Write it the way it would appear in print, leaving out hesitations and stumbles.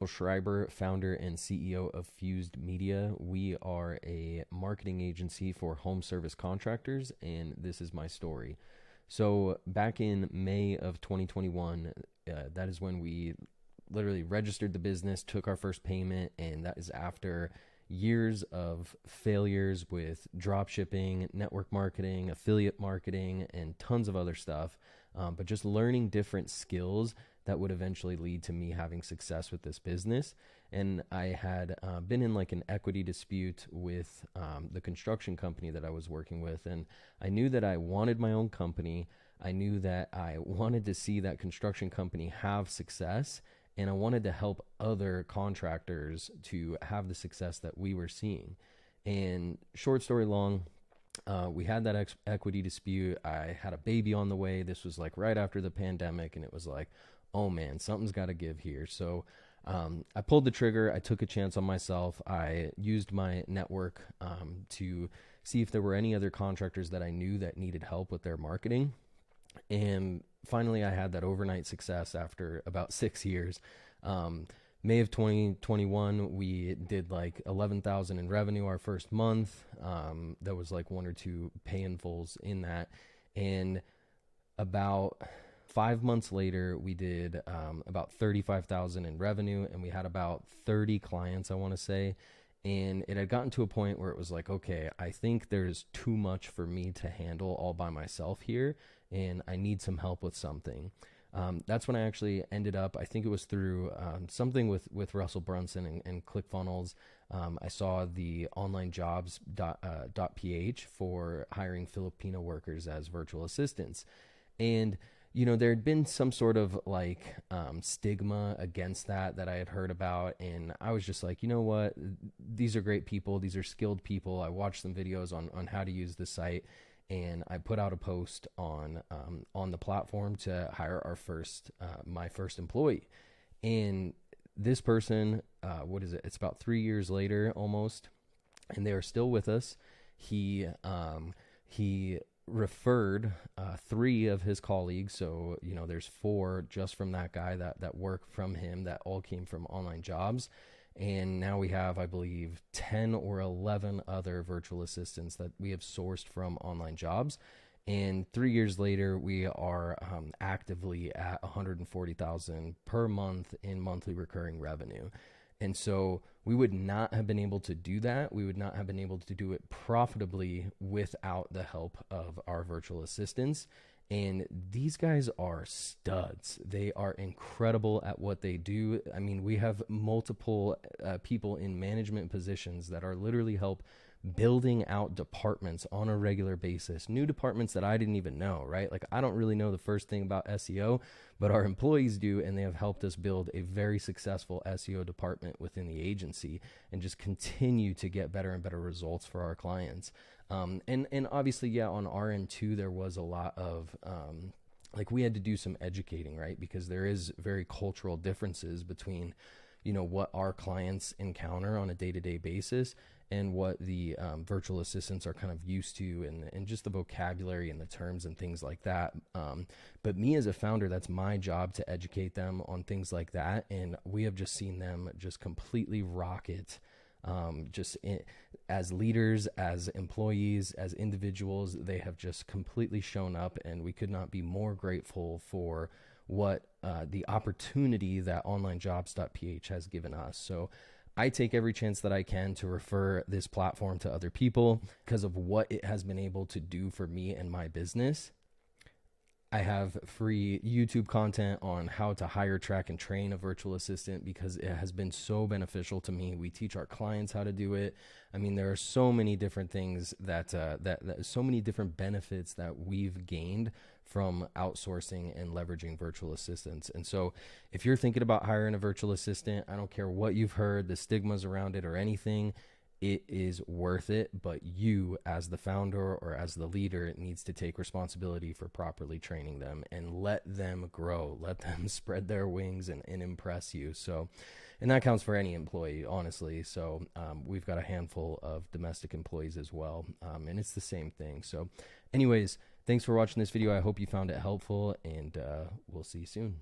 Michael Schreiber, founder and CEO of Fused Media. We are a marketing agency for home service contractors, and this is my story. So back in May of 2021, that is when we literally registered the business, took our first payment, and that is after years of failures with drop shipping, network marketing, affiliate marketing, and tons of other stuff. But just learning different skills that would eventually lead to me having success with this business. And I had been in like an equity dispute with the construction company that I was working with. And I knew that I wanted my own company. I knew that I wanted to see that construction company have success. And I wanted to help other contractors to have the success that we were seeing. And short story long, we had that equity dispute. I had a baby on the way. This was like right after the pandemic, and it was like, oh man, something's got to give here. So I pulled the trigger. I took a chance on myself. I used my network to see if there were any other contractors that I knew that needed help with their marketing. And finally, I had that overnight success after about 6 years. May of 2021, we did like 11,000 in revenue our first month. There was like 1 or 2 pay in fulls in that. And about 5 months later, we did about 35,000 in revenue, and we had about 30 clients, I want to say. And it had gotten to a point where it was like, okay, I think there's too much for me to handle all by myself here, and I need some help with something. That's when I actually ended up, I think it was through something with Russell Brunson and ClickFunnels. I saw the Onlinejobs.ph for hiring Filipino workers as virtual assistants. And you know, there had been some sort of like stigma against that I had heard about. And I was just like, you know what? These are great people. These are skilled people. I watched some videos on how to use the site. And I put out a post on the platform to hire my first employee. And this person, what is it? It's about 3 years later almost. And they are still with us. He referred 3 of his colleagues. So, you know, there's 4 just from that guy that work from him that all came from Online Jobs. And now we have, I believe, 10 or 11 other virtual assistants that we have sourced from Online Jobs. And 3 years later, we are actively at 140,000 per month in monthly recurring revenue. And so we would not have been able to do that. We would not have been able to do it profitably without the help of our virtual assistants. And these guys are studs. They are incredible at what they do. I mean, we have multiple people in management positions that are literally help building out departments on a regular basis, new departments that I didn't even know, right? Like, I don't really know the first thing about SEO, but our employees do, and they have helped us build a very successful SEO department within the agency and just continue to get better and better results for our clients. And obviously, yeah, on our end too, there was a lot of, like, we had to do some educating, right? Because there is very cultural differences between, you know, what our clients encounter on a day-to-day basis and what the virtual assistants are kind of used to, and just the vocabulary and the terms and things like that. But me as a founder, that's my job to educate them on things like that. And we have just seen them just completely rock it. As leaders, as employees, as individuals, they have just completely shown up, and we could not be more grateful for what the opportunity that Onlinejobs.ph has given us. So I take every chance that I can to refer this platform to other people because of what it has been able to do for me and my business. I have free YouTube content on how to hire, track, and train a virtual assistant because it has been so beneficial to me. We teach our clients how to do it. I mean, there are so many different things that so many different benefits that we've gained from outsourcing and leveraging virtual assistants. And so if you're thinking about hiring a virtual assistant, I don't care what you've heard, the stigmas around it or anything, it is worth it. But you, as the founder or as the leader, needs to take responsibility for properly training them and let them grow, let them spread their wings and impress you. So, and that counts for any employee, honestly. So we've got a handful of domestic employees as well, and it's the same thing. So anyways, thanks for watching this video. I hope you found it helpful, and we'll see you soon.